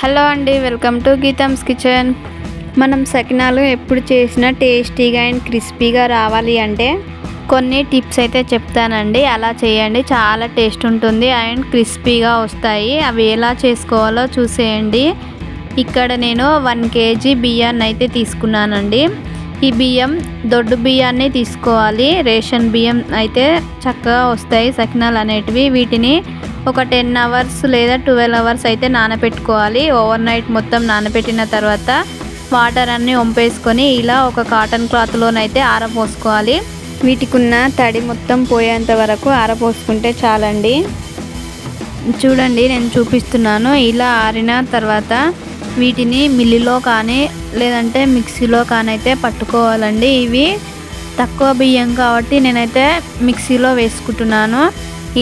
Hello అండి, welcome to Geetham's kitchen. మనం సకినాలు ఎప్పుడు చేసినా టేస్టీగా అండ్ క్రిస్పీగా రావాలి అంటే కొన్ని టిప్స్ అయితే చెప్తానండి. అలా చేయండి, చాలా టేస్ట్ ఉంటుంది అండ్ క్రిస్పీగా వస్తాయి. అవి ఎలా చేసుకోవాలో చూసేయండి. ఇక్కడ నేను 1 kg బియ్యాన్ని అయితే తీసుకున్నానండి. ఈ బియ్యం దొడ్డు బియ్యాన్ని తీసుకోవాలి. రేషన్ బియ్యం అయితే చక్కగా వస్తాయి సకినాలు అనేటివి. వీటిని ఒక 10 hours లేదా 12 hours అయితే నానబెట్టుకోవాలి. ఓవర్ నైట్ మొత్తం నానబెట్టిన తర్వాత వాటర్ అన్నీ వంపేసుకొని ఇలా ఒక కాటన్ క్లాత్లోనైతే ఆరపోసుకోవాలి. వీటికి ఉన్న తడి మొత్తం పోయేంత వరకు ఆరపోసుకుంటే చాలండి. చూడండి, నేను చూపిస్తున్నాను. ఇలా ఆరిన తర్వాత వీటిని మిల్లులో కానీ లేదంటే మిక్సీలో కానీ అయితే పట్టుకోవాలండి. ఇవి తక్కువ బియ్యం కాబట్టి నేనైతే మిక్సీలో వేసుకుంటున్నాను.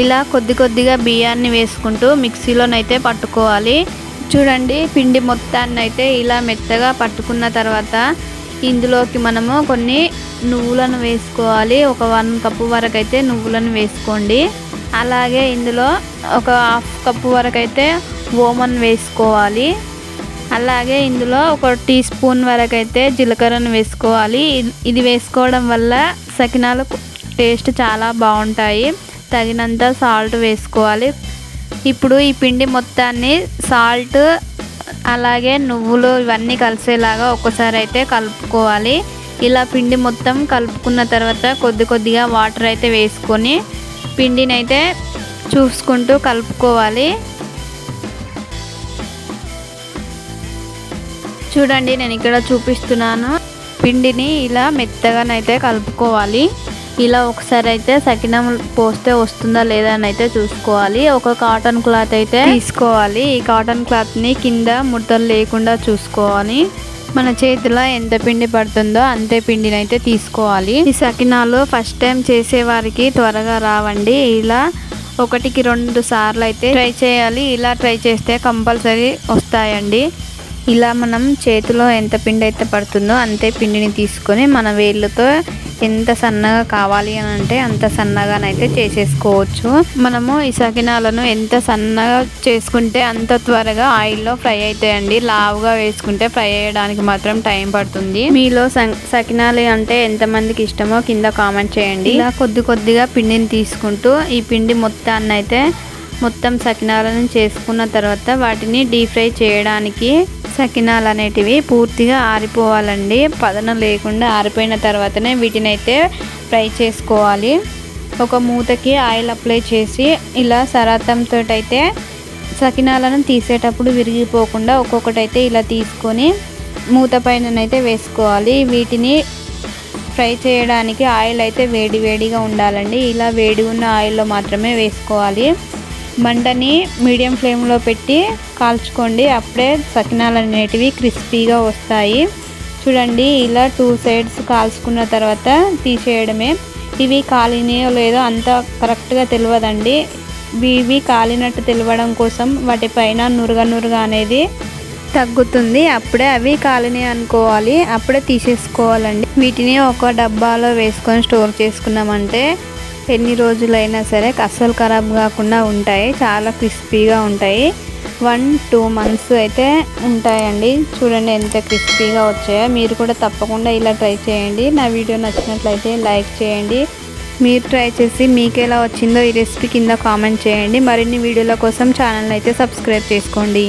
ఇలా కొద్దిగా బియ్యాన్ని వేసుకుంటూ మిక్సీలోనైతే పట్టుకోవాలి. చూడండి, పిండి మొత్తాన్ని అయితే ఇలా మెత్తగా పట్టుకున్న తర్వాత ఇందులోకి మనము కొన్ని నువ్వులను వేసుకోవాలి. ఒక 1 cup వరకు అయితే నువ్వులను వేసుకోండి. అలాగే ఇందులో ఒక 1/2 cup వరకు అయితే ఓమన్ వేసుకోవాలి. అలాగే ఇందులో ఒక టీ స్పూన్ వరకు అయితే జీలకర్రను వేసుకోవాలి. ఇది వేసుకోవడం వల్ల సకినాలు టేస్ట్ చాలా బాగుంటాయి. తగినంత సాల్ట్ వేసుకోవాలి. ఇప్పుడు ఈ పిండి మొత్తాన్ని సాల్ట్ అలాగే నువ్వులు ఇవన్నీ కలిసేలాగా ఒక్కసారి అయితే కలుపుకోవాలి. ఇలా పిండి మొత్తం కలుపుకున్న తర్వాత కొద్దిగా వాటర్ అయితే వేసుకొని పిండిని అయితే చూసుకుంటూ కలుపుకోవాలి. చూడండి, నేను ఇక్కడ చూపిస్తున్నాను. పిండిని ఇలా మెత్తగానైతే కలుపుకోవాలి. ఇలా ఒకసారి అయితే సకినం పోస్తే వస్తుందా లేదా అని అయితే చూసుకోవాలి. ఒక కాటన్ క్లాత్ అయితే తీసుకోవాలి. ఈ కాటన్ క్లాత్ని కింద ముడతలు లేకుండా చూసుకోవాలి. మన చేతిలో ఎంత పిండి పడుతుందో అంతే పిండిని అయితే తీసుకోవాలి. ఈ సకినాలు ఫస్ట్ టైం చేసేవారికి త్వరగా రావండి. ఇలా 1కి 2 సార్లు అయితే ట్రై చేయాలి. ఇలా ట్రై చేస్తే కంపల్సరీ వస్తాయండి. ఇలా మనం చేతిలో ఎంత పిండి అయితే పడుతుందో అంతే పిండిని తీసుకొని మన వేళ్ళతో ఎంత సన్నగా కావాలి అని అంటే అంత సన్నగానైతే చేసేసుకోవచ్చు. మనము ఈ సకినాలను ఎంత సన్నగా చేసుకుంటే అంత త్వరగా ఆయిల్లో ఫ్రై అవుతాయండి. లావుగా వేసుకుంటే ఫ్రై అయ్యడానికి మాత్రం టైం పడుతుంది. మీలో సకినాలు అంటే ఎంతమందికి ఇష్టమో కింద కామెంట్ చేయండి. ఇలా కొద్దిగా పిండిని తీసుకుంటూ ఈ పిండి మొత్తాన్ని అయితే మొత్తం సకినాలను చేసుకున్న తర్వాత వాటిని డీప్ ఫ్రై చేయడానికి సకినాలు అనేటివి పూర్తిగా ఆరిపోవాలండి. పదన లేకుండా ఆరిపోయిన తర్వాతనే వీటిని అయితే ఫ్రై చేసుకోవాలి. ఒక మూతకి ఆయిల్ అప్లై చేసి ఇలా సరాతంతో అయితే సకినాలను తీసేటప్పుడు విరిగిపోకుండా ఒక్కొక్కటైతే ఇలా తీసుకొని మూత పైననైతే వేసుకోవాలి. వీటిని ఫ్రై చేయడానికి ఆయిల్ అయితే వేడిగా ఉండాలండి. ఇలా వేడి ఉన్న ఆయిల్లో మాత్రమే వేసుకోవాలి. మంటని మీడియం ఫ్లేమ్లో పెట్టి కాల్చుకోండి. అప్పుడే సకినాలు అనేటివి క్రిస్పీగా వస్తాయి. చూడండి, ఇలా 2 sides కాల్చుకున్న తర్వాత తీసేయడమే. ఇవి కాలినాయో లేదో అంత కరెక్ట్గా తెలియదండి. ఇవి కాలినట్టు తెలియడం కోసం వాటిపైన నురగ అనేది తగ్గుతుంది. అప్పుడే అవి కాలినాయి అనుకోవాలి. అప్పుడే తీసేసుకోవాలండి. వీటిని ఒక డబ్బాలో వేసుకొని స్టోర్ చేసుకున్నామంటే ఎన్ని రోజులైనా సరే అస్సలు ఖరాబ్ కాకుండా ఉంటాయి. చాలా క్రిస్పీగా ఉంటాయి. 1-2 months అయితే ఉంటాయండి. చూడండి ఎంత క్రిస్పీగా వచ్చాయో. మీరు కూడా తప్పకుండా ఇలా ట్రై చేయండి. నా వీడియో నచ్చినట్లయితే లైక్ చేయండి. మీరు ట్రై చేసి మీకు ఎలా వచ్చిందో ఈ రెసిపీ కింద కామెంట్ చేయండి. మరిన్ని వీడియోల కోసం ఛానల్ అయితే సబ్స్క్రైబ్ చేసుకోండి.